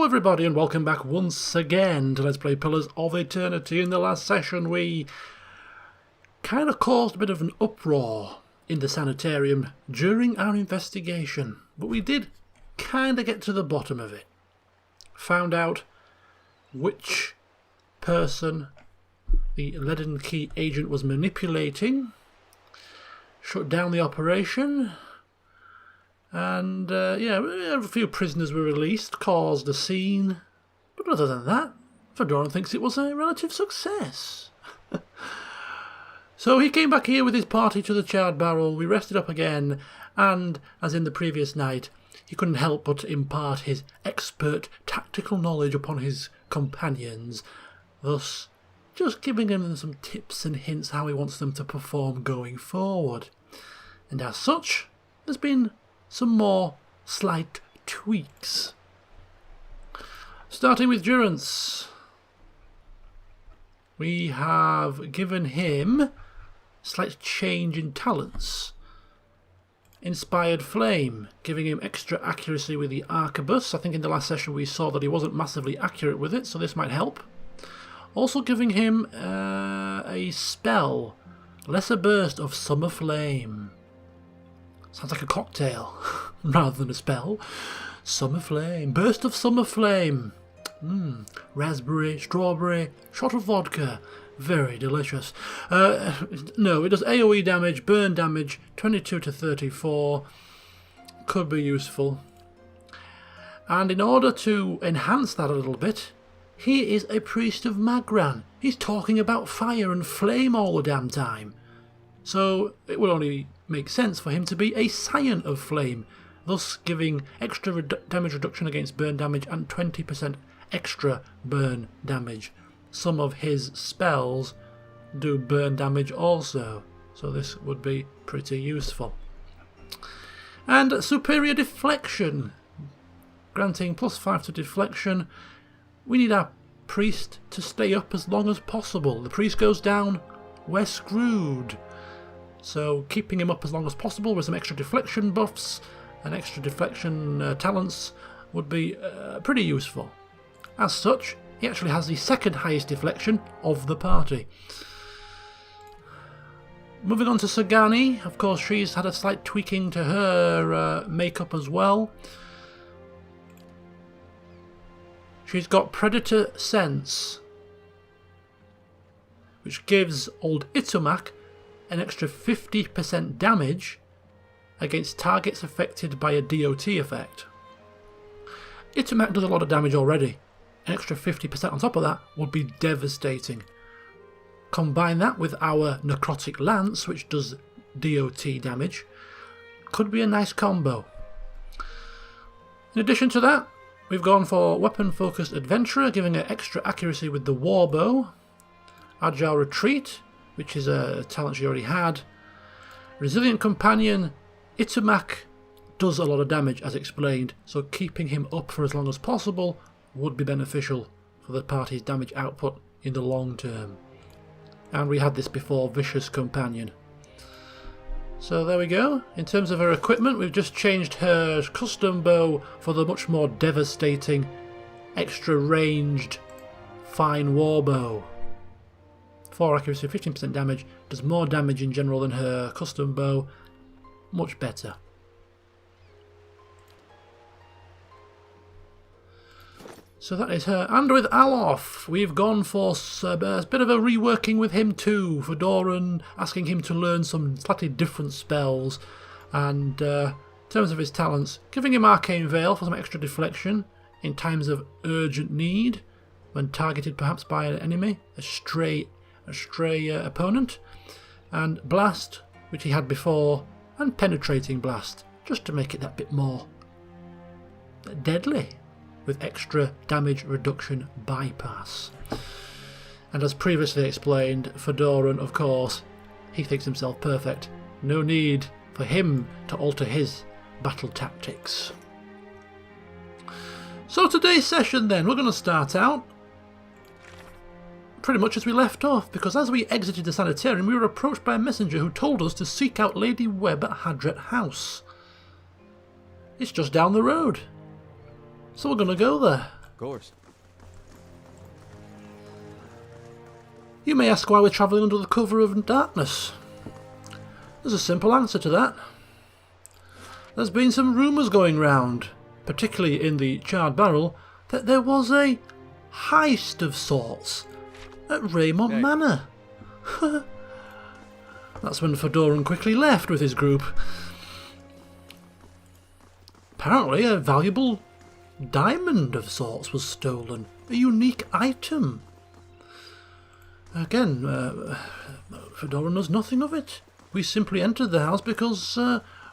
everybody and welcome back once again to Let's Play Pillars of Eternity. In the last session we kind of caused a bit of an uproar in the sanitarium during our investigation, but we did kind of get to the bottom of it. Found out which person the Leaden Key agent was manipulating, shut down the operation, and a few prisoners were released, caused a scene, but other than that, Fedoran thinks it was a relative success. So he came back here with his party to the charred barrel, we rested up again, and, as in the previous night, he couldn't help but impart his expert tactical knowledge upon his companions, thus just giving them some tips and hints how he wants them to perform going forward. And as such, there's been some more slight tweaks. Starting with Durance, we have given him slight change in talents. Inspired Flame, giving him extra accuracy with the arquebus. I think in the last session we saw that he wasn't massively accurate with it, so this might help. Also giving him a spell, Lesser Burst of Summer Flame. Sounds like a cocktail rather than a spell. Summer Flame, Burst of Summer Flame. Raspberry, strawberry, shot of vodka. Very delicious. No, it does AoE damage, burn damage, 22 to 34. Could be useful. And in order to enhance that a little bit, he is a priest of Magran. He's talking about fire and flame all the damn time. So it would only make sense for him to be a Scion of Flame, thus giving extra damage reduction against burn damage and 20% extra burn damage. Some of his spells do burn damage also, so this would be pretty useful. And Superior Deflection, granting +5 to deflection. We need our priest to stay up as long as possible. The priest goes down, we're screwed. So keeping him up as long as possible with some extra deflection buffs and extra deflection talents would be pretty useful. As such, he actually has the second highest deflection of the party. Moving on to Sagani, of course she's had a slight tweaking to her makeup as well. She's got Predator Sense, which gives old Itumak an extra 50% damage against targets affected by a DOT effect. Itumak does a lot of damage already. An extra 50% on top of that would be devastating. Combine that with our Necrotic Lance, which does DOT damage. Could be a nice combo. In addition to that, we've gone for Weapon Focused Adventurer, giving her extra accuracy with the Warbow. Agile Retreat, which is a talent she already had. Resilient Companion, Itumak does a lot of damage as explained, so keeping him up for as long as possible would be beneficial for the party's damage output in the long term. And we had this before, Vicious Companion. So there we go. In terms of her equipment, we've just changed her custom bow for the much more devastating, extra ranged, fine warbow. 4 accuracy, 15% damage, does more damage in general than her custom bow. Much better. So that is her. And with Alof, we've gone for a bit of a reworking with him too. Fedoran, asking him to learn some slightly different spells. And in terms of his talents, giving him Arcane Veil for some extra deflection in times of urgent need, when targeted perhaps by an enemy, a stray opponent. And Blast, which he had before, and Penetrating Blast, just to make it that bit more deadly, with extra damage reduction bypass. And as previously explained, Fedoran, of course, he thinks himself perfect. No need for him to alter his battle tactics. So today's session then, we're going to start out pretty much as we left off, because as we exited the sanitarium we were approached by a messenger who told us to seek out Lady Webb at Hadret House. It's just down the road. So we're going to go there. Of course. You may ask why we're travelling under the cover of darkness. There's a simple answer to that. There's been some rumours going round, particularly in the Charred Barrel, that there was a heist of sorts at Raymond Manor. That's when Fedoran quickly left with his group. Apparently a valuable diamond of sorts was stolen, a unique item. Again, Fedoran knows nothing of it. We simply entered the house because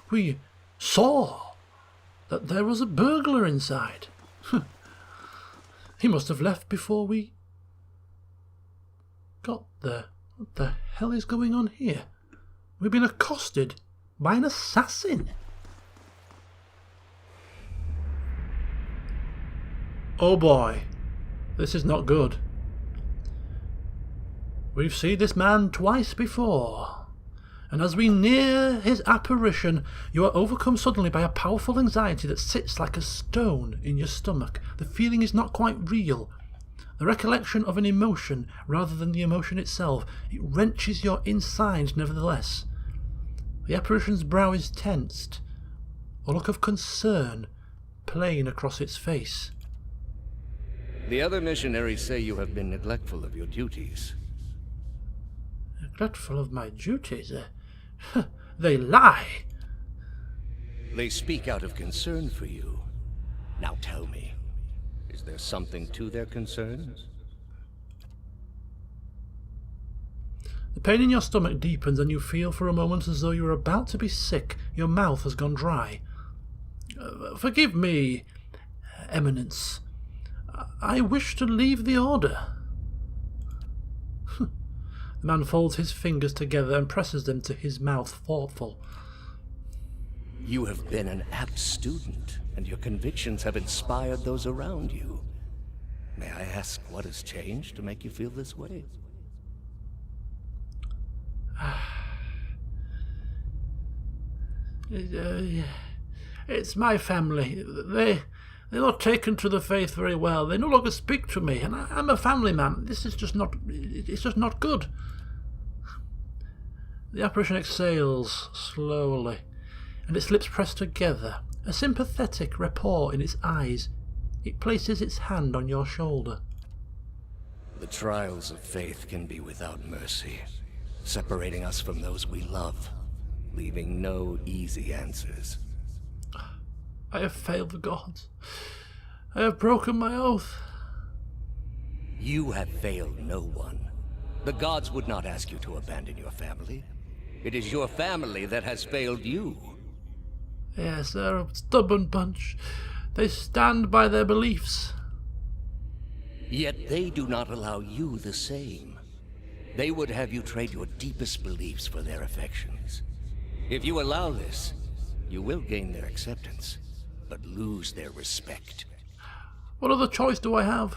we saw that there was a burglar inside. He must have left before we got there. What the hell is going on here? We've been accosted by an assassin. Oh boy, this is not good. We've seen this man twice before, and as we near his apparition, you are overcome suddenly by a powerful anxiety that sits like a stone in your stomach. The feeling is not quite real. The recollection of an emotion rather than the emotion itself. It wrenches your insides nevertheless. The apparition's brow is tensed, a look of concern plain across its face. The other missionaries say you have been neglectful of your duties. Neglectful of my duties? They lie. They speak out of concern for you. Now tell me, is there something to their concerns? The pain in your stomach deepens and you feel for a moment as though you are about to be sick. Your mouth has gone dry. Forgive me, Eminence. I wish to leave the order. The man folds his fingers together and presses them to his mouth, thoughtful. You have been an apt student, and your convictions have inspired those around you. May I ask what has changed to make you feel this way? It's my family. They're not taken to the faith very well. They no longer speak to me, and I'm a family man. This is just not... It's just not good. The apparition exhales slowly, and its lips press together. A sympathetic rapport in its eyes. It places its hand on your shoulder. The trials of faith can be without mercy, separating us from those we love, leaving no easy answers. I have failed the gods. I have broken my oath. You have failed no one. The gods would not ask you to abandon your family. It is your family that has failed you. Yes, they're a stubborn bunch. They stand by their beliefs. Yet they do not allow you the same. They would have you trade your deepest beliefs for their affections. If you allow this, you will gain their acceptance, but lose their respect. What other choice do I have?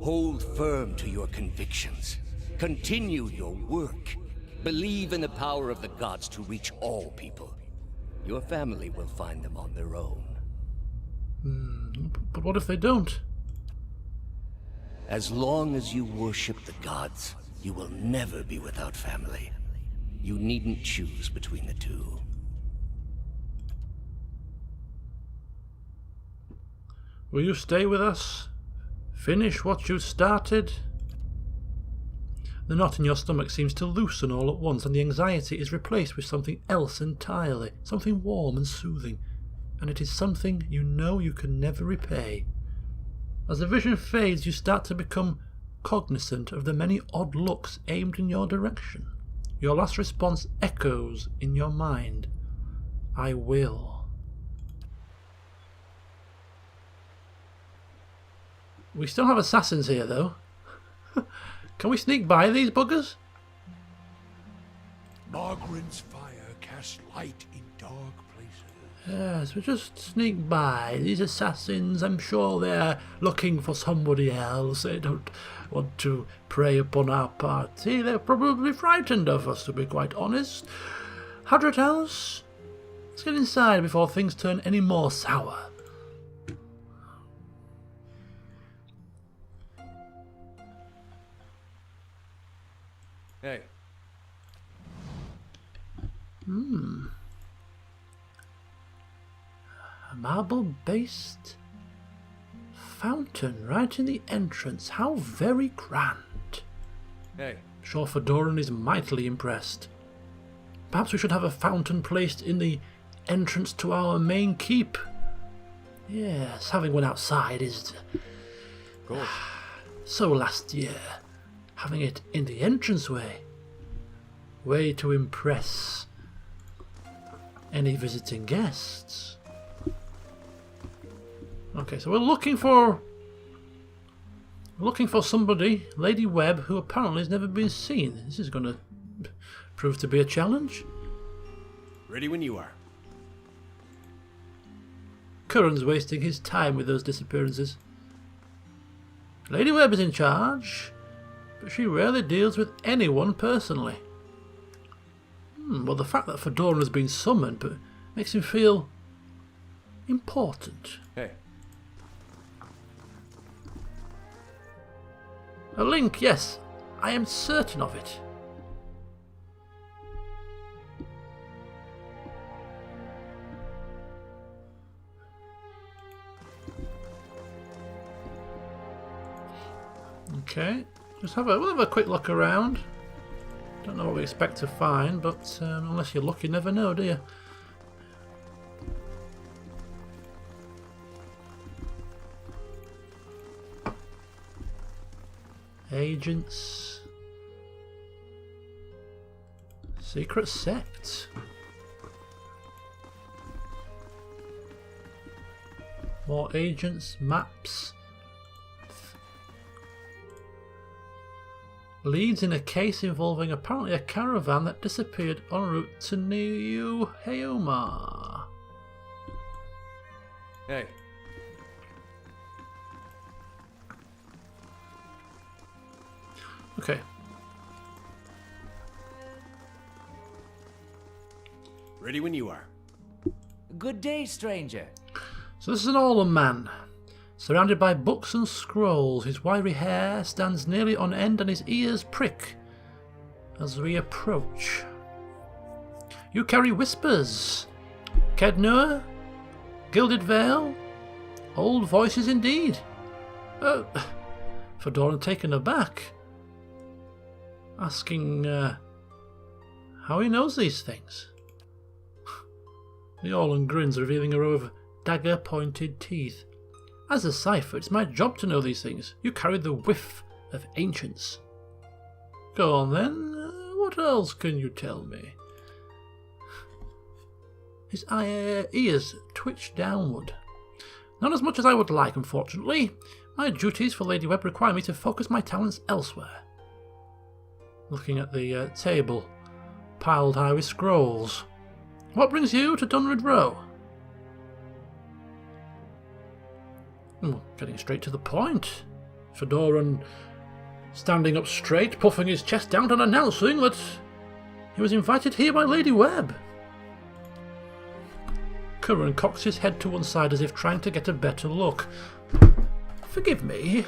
Hold firm to your convictions. Continue your work. Believe in the power of the gods to reach all people. Your family will find them on their own. But what if they don't? As long as you worship the gods, you will never be without family. You needn't choose between the two. Will you stay with us? Finish what you started? The knot in your stomach seems to loosen all at once, and the anxiety is replaced with something else entirely, something warm and soothing, and it is something you know you can never repay. As the vision fades, you start to become cognizant of the many odd looks aimed in your direction. Your last response echoes in your mind. I will. We still have assassins here, though. Can we sneak by these buggers? Margaren's fire casts light in dark places. Yes, we just sneak by. These assassins, I'm sure they're looking for somebody else. They don't want to prey upon our party. They're probably frightened of us, to be quite honest. Hadrat House, let's get inside before things turn any more sour. Hey. A marble-based fountain right in the entrance. How very grand. Hey. Sure, Fedoran is mightily impressed. Perhaps we should have a fountain placed in the entrance to our main keep. Yes, having one outside is... Of course. So last year, having it in the entranceway. Way to impress any visiting guests. Okay, so we're looking for somebody, Lady Webb, who apparently has never been seen. This is going to prove to be a challenge. Ready when you are. Curran's wasting his time with those disappearances. Lady Webb is in charge, but she rarely deals with anyone personally. Well, the fact that Fedoran has been summoned but makes him feel important. Hey. A link, yes, I am certain of it. Okay, we'll have a quick look around. Don't know what we expect to find, but unless you're lucky, you never know, do you? Agents. Secret sect. More agents, maps. Leads in a case involving apparently a caravan that disappeared en route to New Heoma. Hey. Okay. Ready when you are. Good day, stranger. So this is an older man, surrounded by books and scrolls. His wiry hair stands nearly on end and his ears prick as we approach. You carry whispers. Kednur? Gilded Veil? Old voices indeed. Fedoran taken aback, asking how he knows these things. The Orlan grins, revealing a row of dagger-pointed teeth. As a cipher, it's my job to know these things. You carry the whiff of ancients. Go on then, what else can you tell me? His ears twitch downward. Not as much as I would like, unfortunately. My duties for Lady Webb require me to focus my talents elsewhere. Looking at the table, piled high with scrolls. What brings you to Dunrid Row? Getting straight to the point. Fedoran standing up straight, puffing his chest out and announcing that he was invited here by Lady Webb. Curran cocks his head to one side as if trying to get a better look. Forgive me,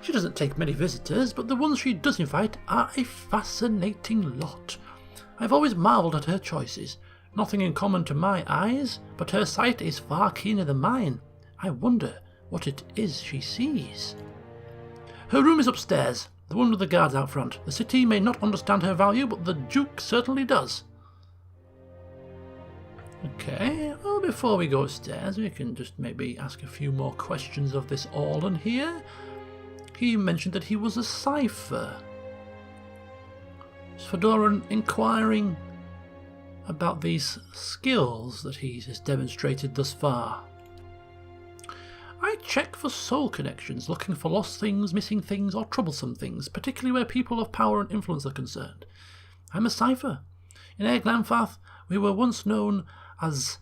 she doesn't take many visitors, but the ones she does invite are a fascinating lot. I've always marvelled at her choices. Nothing in common to my eyes, but her sight is far keener than mine. I wonder what it is she sees. Her room is upstairs, the one with the guards out front. The city may not understand her value, but the Duke certainly does. Okay, well, before we go upstairs, we can just maybe ask a few more questions of this Orlan here. He mentioned that he was a cipher. Is Fedoran inquiring about these skills that he has demonstrated thus far? I check for soul connections, looking for lost things, missing things, or troublesome things, particularly where people of power and influence are concerned. I'm a cipher. In Eglanfath, we were once known as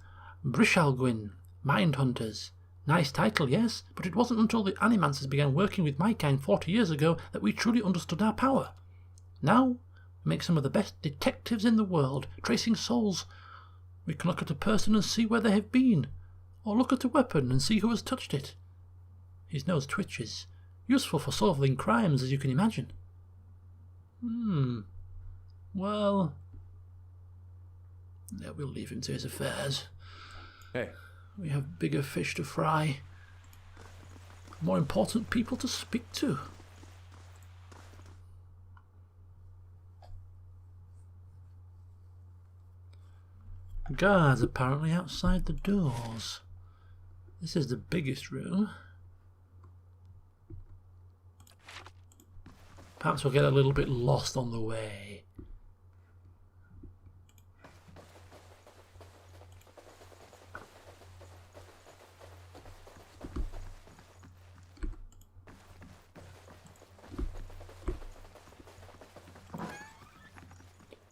Brishalgwyn, Mind Hunters. Nice title, yes, but it wasn't until the Animancers began working with my kind 40 years ago that we truly understood our power. Now, we make some of the best detectives in the world, tracing souls. We can look at a person and see where they have been, or look at a weapon and see who has touched it. His nose twitches. Useful for solving crimes, as you can imagine. Well, yeah, we'll leave him to his affairs. Hey. We have bigger fish to fry. More important people to speak to. Guards apparently outside the doors. This is the biggest room. Perhaps we'll get a little bit lost on the way.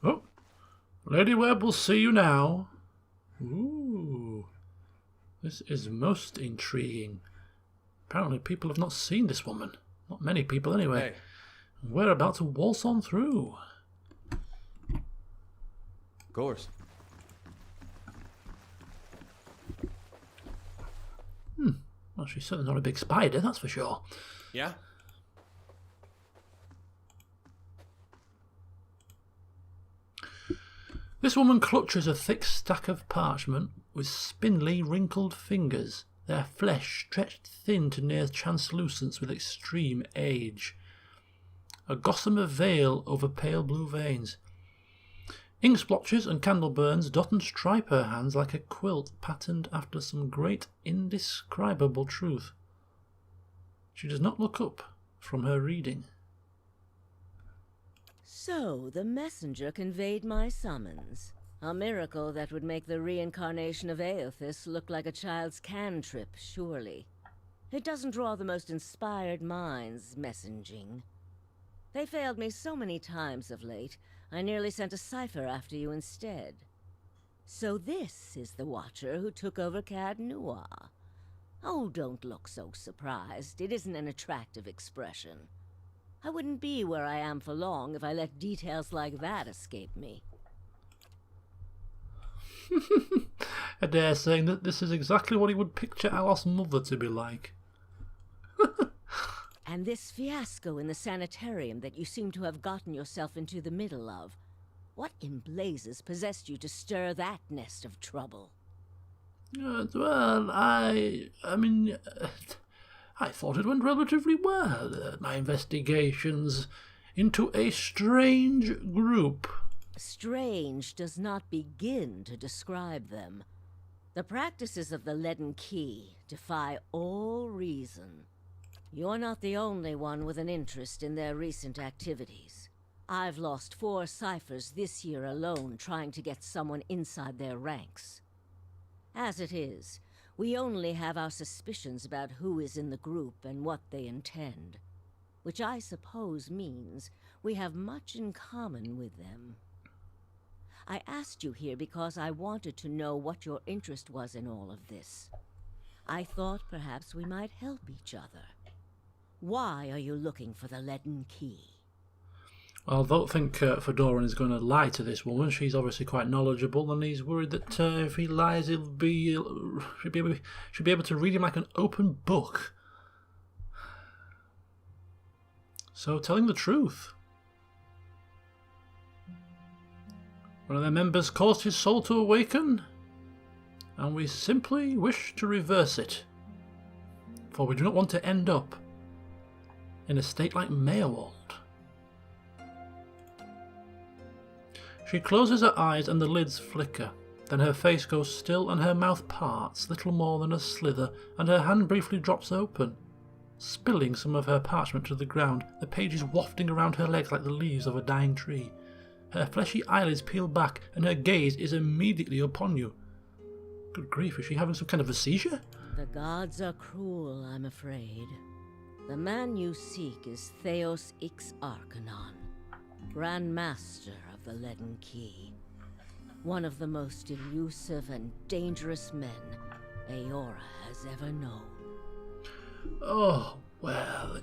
Oh, Lady Webb will see you now. Ooh, this is most intriguing. Apparently people have not seen this woman. Not many people anyway. Hey. We're about to waltz on through. Of course. Well, she's certainly not a big spider, that's for sure. Yeah? This woman clutches a thick stack of parchment with spindly, wrinkled fingers, their flesh stretched thin to near translucence with extreme age. A gossamer veil over pale blue veins. Ink splotches and candle burns dot and stripe her hands like a quilt patterned after some great indescribable truth. She does not look up from her reading. So, the messenger conveyed my summons. A miracle that would make the reincarnation of Aothis look like a child's cantrip, surely. It doesn't draw the most inspired minds, messaging. They failed me so many times of late, I nearly sent a cipher after you instead. So this is the Watcher who took over Cad Noir. Oh, don't look so surprised. It isn't an attractive expression. I wouldn't be where I am for long if I let details like that escape me. I dare saying that this is exactly what he would picture Alos's mother to be like. And this fiasco in the sanitarium that you seem to have gotten yourself into the middle of. What in blazes possessed you to stir that nest of trouble? Well, I mean, I thought it went relatively well. My investigations into a strange group. Strange does not begin to describe them. The practices of the Leaden Key defy all reason. You're not the only one with an interest in their recent activities. I've lost 4 ciphers this year alone trying to get someone inside their ranks. As it is, we only have our suspicions about who is in the group and what they intend, which I suppose means we have much in common with them. I asked you here because I wanted to know what your interest was in all of this. I thought perhaps we might help each other. Why are you looking for the Leaden Key? Well, I don't think Fedoran is going to lie to this woman. She's obviously quite knowledgeable, and he's worried that if he lies, should be able to read him like an open book. So, telling the truth. One of their members caused his soul to awaken, and we simply wish to reverse it. For we do not want to end up in a state like Meowold. She closes her eyes and the lids flicker. Then her face goes still and her mouth parts, little more than a slither, and her hand briefly drops open, spilling some of her parchment to the ground, the pages wafting around her legs like the leaves of a dying tree. Her fleshy eyelids peel back, and her gaze is immediately upon you. Good grief, is she having some kind of a seizure? The gods are cruel, I'm afraid. The man you seek is Theos Ix Arcanon, Grand Master of the Leaden Key. One of the most elusive and dangerous men Eora has ever known. Oh, well,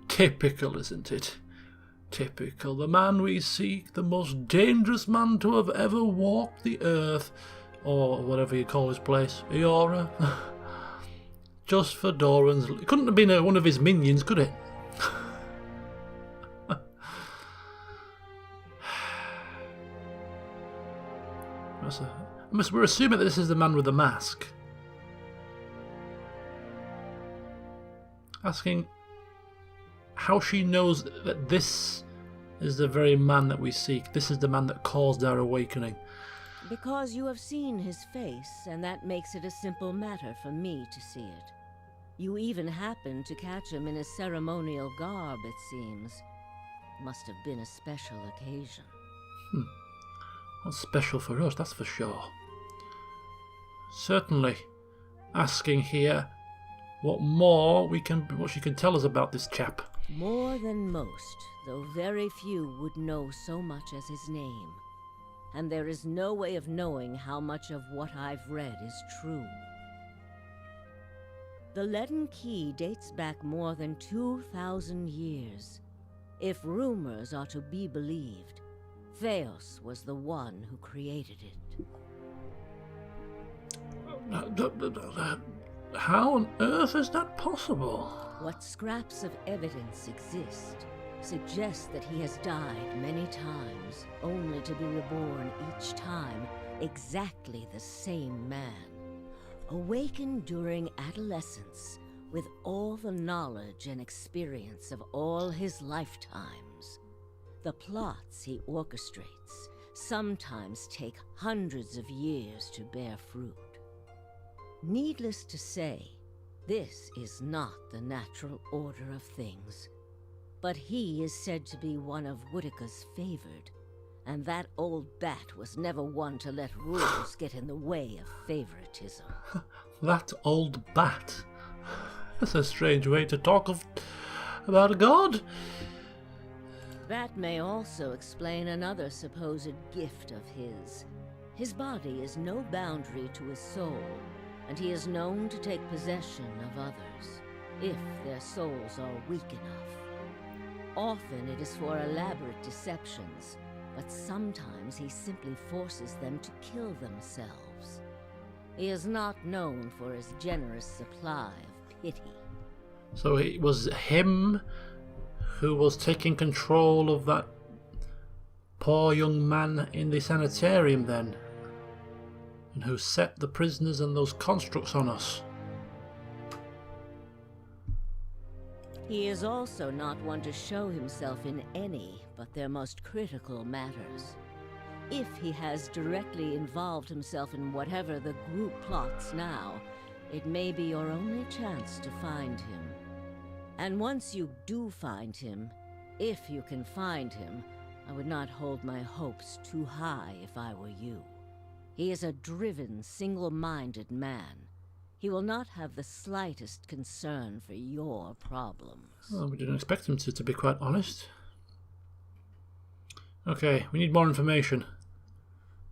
typical, isn't it? Typical. The man we seek, the most dangerous man to have ever walked the earth, or whatever you call his place, Eora. Just Fedoran's. It couldn't have been one of his minions, could it? We're assuming that this is the man with the mask. Asking how she knows that this is the very man that we seek. This is the man that caused our awakening. Because you have seen his face, and that makes it a simple matter for me to see it. You even happened to catch him in his ceremonial garb, it seems. Must have been a special occasion. What's special for us, that's for sure. Certainly. Asking here what she can tell us about this chap. More than most, though very few would know so much as his name. And there is no way of knowing how much of what I've read is true. The Leaden Key dates back more than 2,000 years. If rumors are to be believed, Theos was the one who created it. How on earth is that possible? What scraps of evidence exist suggest that he has died many times, only to be reborn each time exactly the same man. Awakened during adolescence with all the knowledge and experience of all his lifetimes. The plots he orchestrates sometimes take hundreds of years to bear fruit. Needless to say, this is not the natural order of things. But he is said to be one of Whitaker's favored, and that old bat was never one to let rules get in the way of favoritism. That old bat? That's a strange way to talk about a god. That may also explain another supposed gift of his. His body is no boundary to his soul, and he is known to take possession of others, if their souls are weak enough. Often it is for elaborate deceptions, but sometimes he simply forces them to kill themselves. He is not known for his generous supply of pity. So it was him who was taking control of that poor young man in the sanitarium then, and who set the prisoners and those constructs on us. He is also not one to show himself in any but their most critical matters. If he has directly involved himself in whatever the group plots now, it may be your only chance to find him. And once you do find him, if you can find him, I would not hold my hopes too high if I were you. He is a driven, single-minded man. He will not have the slightest concern for your problems. Well, we didn't expect him to be quite honest. Okay, we need more information.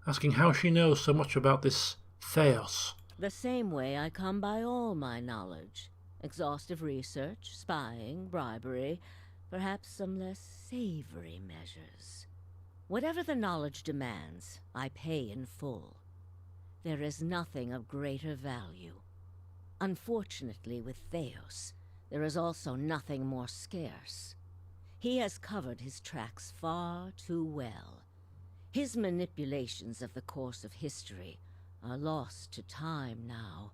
Asking how she knows so much about this Theos. The same way I come by all my knowledge. Exhaustive research, spying, bribery, perhaps some less savory measures. Whatever the knowledge demands, I pay in full. There is nothing of greater value. Unfortunately, with Theos, there is also nothing more scarce. He has covered his tracks far too well. His manipulations of the course of history are lost to time now,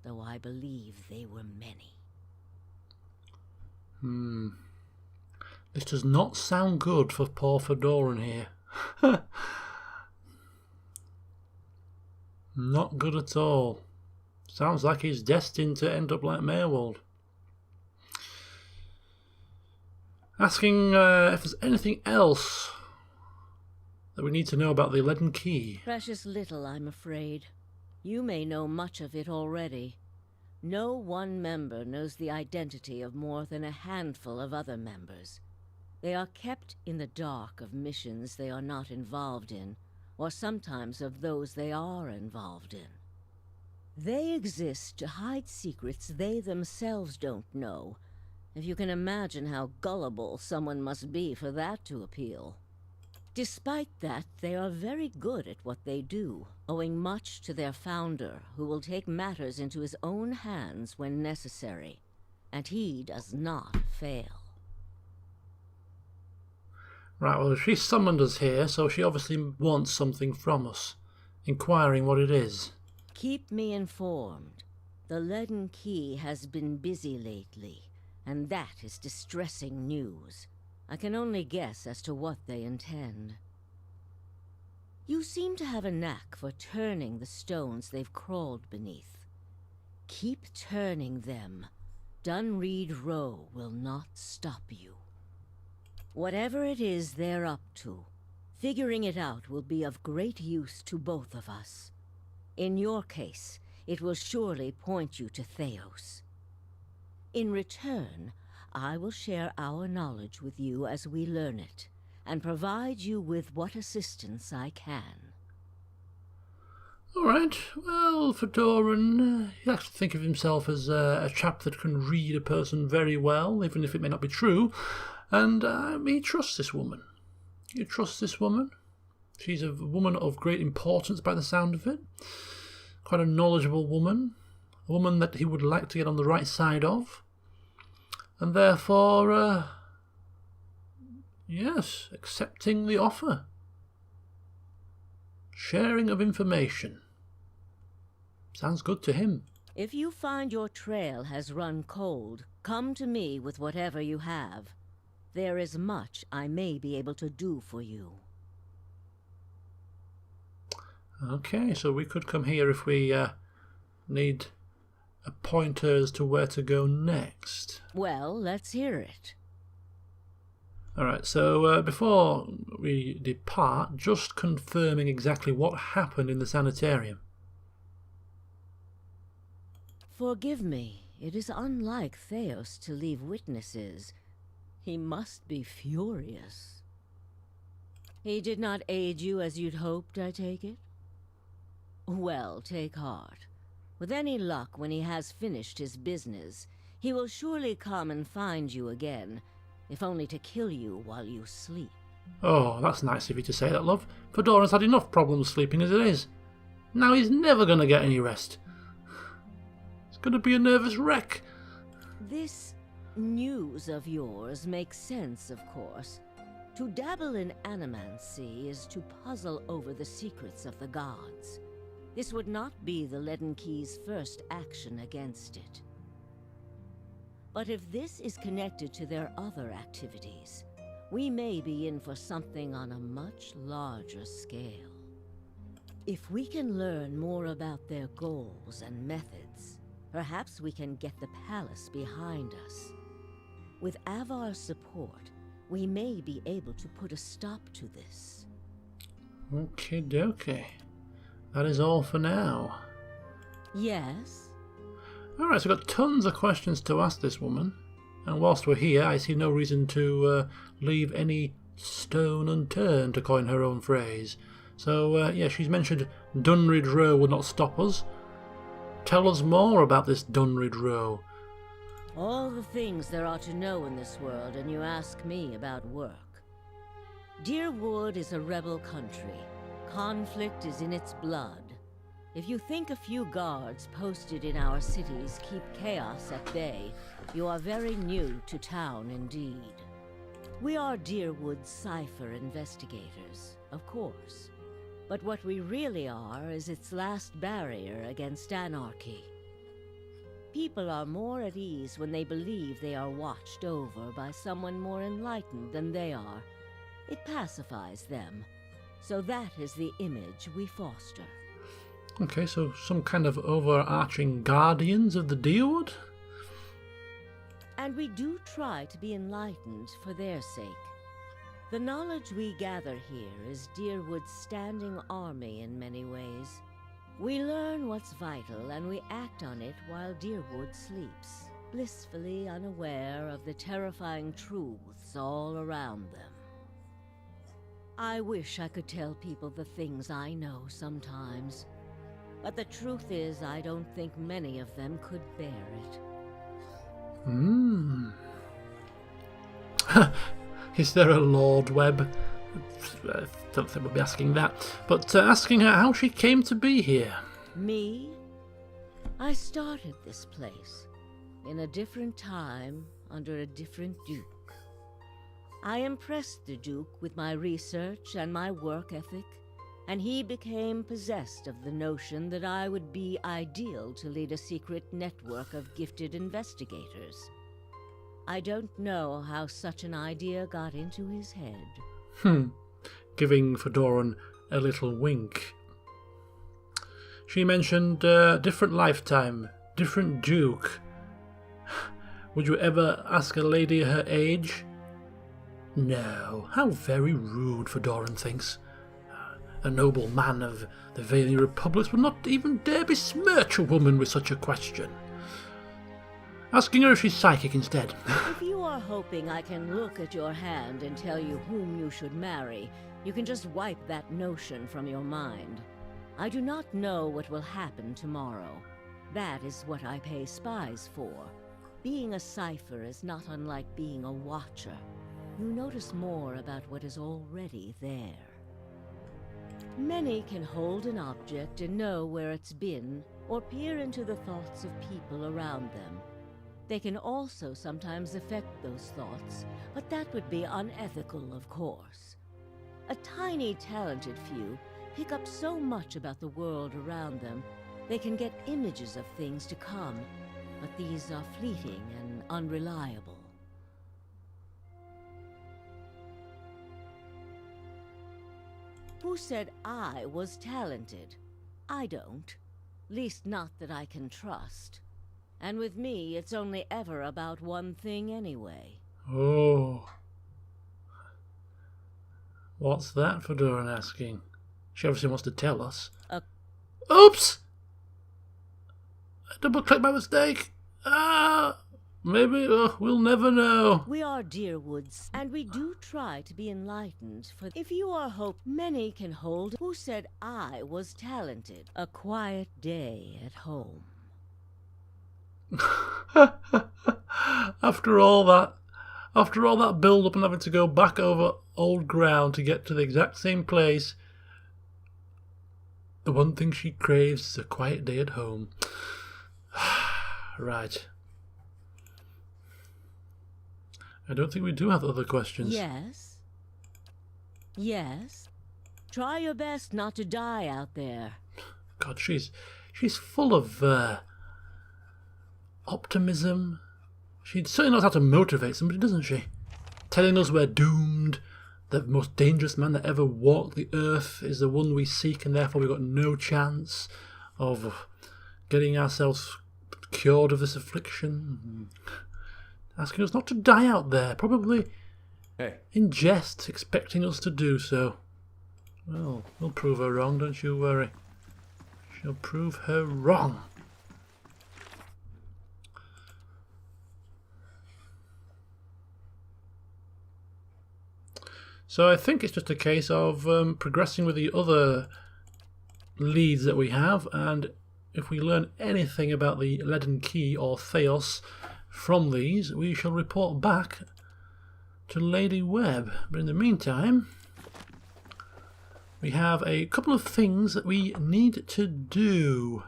though I believe they were many. This does not sound good for poor Fedoran here. Not good at all. Sounds like he's destined to end up like Maywald. Asking if there's anything else that we need to know about the Leaden Key. Precious little, I'm afraid. You may know much of it already. No one member knows the identity of more than a handful of other members. They are kept in the dark of missions they are not involved in, or sometimes of those they are involved in. They exist to hide secrets they themselves don't know, if you can imagine how gullible someone must be for that to appeal. Despite that, they are very good at what they do, owing much to their founder, who will take matters into his own hands when necessary, and he does not fail. Right, well, she summoned us here, so she obviously wants something from us. inquiring what it is. Keep me informed. The Leaden Key has been busy lately, and that is distressing news. I can only guess as to what they intend. You seem to have a knack for turning the stones they've crawled beneath. Keep turning them. Dunreed Row will not stop you. Whatever it is they're up to, figuring it out will be of great use to both of us. In your case, it will surely point you to Theos. In return, I will share our knowledge with you as we learn it, and provide you with what assistance I can. Alright, well, Fedoran, he likes to think of himself as a chap that can read a person very well, even if it may not be true, and he trusts this woman. He trusts this woman. She's a woman of great importance by the sound of it. Quite a knowledgeable woman. A woman that he would like to get on the right side of. And therefore, yes, accepting the offer. Sharing of information. Sounds good to him. If you find your trail has run cold, come to me with whatever you have. There is much I may be able to do for you. Okay, so we could come here if we need a pointer as to where to go next. Well, let's hear it. Alright, so before we depart, just confirming exactly what happened in the sanitarium. Forgive me, it is unlike Theos to leave witnesses. He must be furious. He did not aid you as you'd hoped, I take it? Well, take heart. With any luck, when he has finished his business, he will surely come and find you again, if only to kill you while you sleep. Oh, that's nice of you to say that, love. Fedoran's had enough problems sleeping as it is. Now he's never going to get any rest. He's going to be a nervous wreck. This news of yours makes sense, of course. To dabble in animancy is to puzzle over the secrets of the gods. This would not be the Leaden Key's first action against it. But if this is connected to their other activities, we may be in for something on a much larger scale. If we can learn more about their goals and methods, perhaps we can get the palace behind us. With Avar's support, we may be able to put a stop to this. Okie dokie. That is all for now. Yes? Alright, so I've got tons of questions to ask this woman. And whilst we're here, I see no reason to leave any stone unturned, to coin her own phrase. So, yeah, she's mentioned Dunreed Row would not stop us. Tell us more about this Dunreed Row. All the things there are to know in this world, and you ask me about work. Deerwood is a rebel country. Conflict is in its blood. If you think a few guards posted in our cities keep chaos at bay, you are very new to town indeed. We are Deerwood's cipher investigators, of course. But what we really are is its last barrier against anarchy. People are more at ease when they believe they are watched over by someone more enlightened than they are. It pacifies them. So that is the image we foster. Okay, so some kind of overarching guardians of the Deerwood? And we do try to be enlightened for their sake. The knowledge we gather here is Deerwood's standing army in many ways. We learn what's vital and we act on it while Deerwood sleeps, blissfully unaware of the terrifying truths all around them. I wish I could tell people the things I know sometimes. But the truth is, I don't think many of them could bear it. Is there a Lord Webb? I don't think we'll be asking that. But asking her how she came to be here. Me? I started this place. In a different time, under a different duke. I impressed the Duke with my research and my work ethic. and he became possessed of the notion that I would be ideal to lead a secret network of gifted investigators. I don't know how such an idea got into his head. Giving Fedoran a little wink. She mentioned different lifetime, different duke. Would you ever ask a lady her age? No. How very rude, Fedoran thinks. A noble man of the Valiant Republics would not even dare besmirch a woman with such a question. Asking her if she's psychic instead. If you are hoping I can look at your hand and tell you whom you should marry, you can just wipe that notion from your mind. I do not know what will happen tomorrow. That is what I pay spies for. Being a cipher is not unlike being a watcher. You notice more about what is already there. Many can hold an object and know where it's been, or peer into the thoughts of people around them. They can also sometimes affect those thoughts, but that would be unethical, of course. A tiny, talented few pick up so much about the world around them, they can get images of things to come, but these are fleeting and unreliable. Who said I was talented? I don't. Least not that I can trust. And with me, it's only ever about one thing anyway. Oh. What's that, Fedoran asking? She obviously wants to tell us. Oops! I double-clicked by mistake. Maybe we'll never know. We are Deerwoods, and we do try to be enlightened, for if you are hope, many can hold. Who said I was talented? A quiet day at home. After all that build-up and having to go back over old ground to get to the exact same place, the one thing she craves is a quiet day at home. Right. I don't think we do have other questions. Yes? Yes? Try your best not to die out there. God, she's full of optimism. She certainly knows how to motivate somebody, doesn't she? Telling us we're doomed, the most dangerous man that ever walked the earth is the one we seek, and therefore we've got no chance of getting ourselves cured of this affliction. Asking us not to die out there, probably in jest, expecting us to do so. Well, we'll prove her wrong, don't you worry. She'll prove her wrong. So I think it's just a case of progressing with the other leads that we have, and if we learn anything about the Leaden Key or Theos from these, we shall report back to Lady Webb. But in the meantime, we have a couple of things that we need to do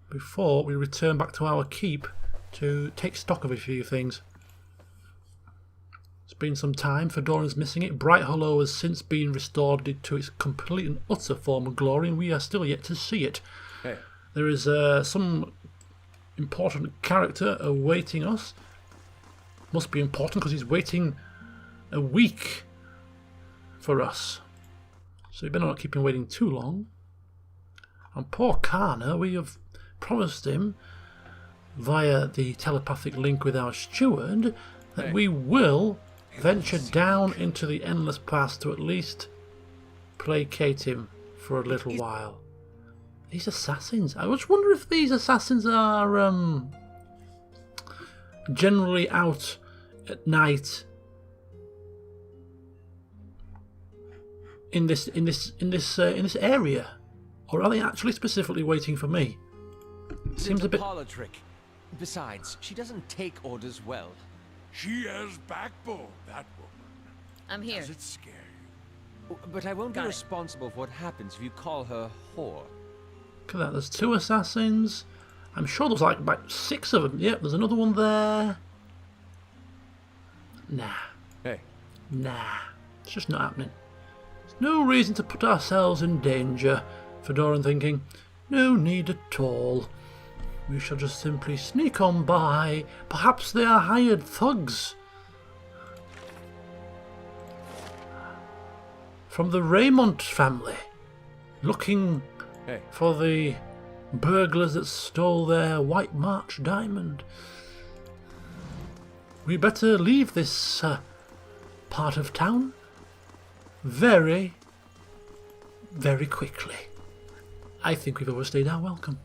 before we return back to our keep to take stock of a few things. It's been some time. Fedoran's missing it. Bright Hollow has since been restored to its complete and utter form of glory, and we are still yet to see it. There is some important character awaiting us. Must be important because he's waiting a week for us. So we better not keep him waiting too long. And poor Kana, we have promised him via the telepathic link with our steward that we will venture down into the endless past to at least placate him for a little while. These assassins. I just wonder if these assassins are generally out at night in this area, or are they actually specifically waiting for me? Seems a bit. Parlor trick. Besides, she doesn't take orders well. She has backbone, that woman. I'm here. Does it scare you? But I won't be Got it. responsible for what happens if you call her whore. Look at that, there's 2 assassins. I'm sure there's like about 6 of them. Yep, there's another one there. Nah. Nah. It's just not happening. No reason to put ourselves in danger. Fedoran thinking, no need at all. We shall just simply sneak on by. Perhaps they are hired thugs. From the Raymond family. Looking Hey. for the burglars that stole their White March diamond. We better leave this part of town very, very quickly. I think we've overstayed our welcome.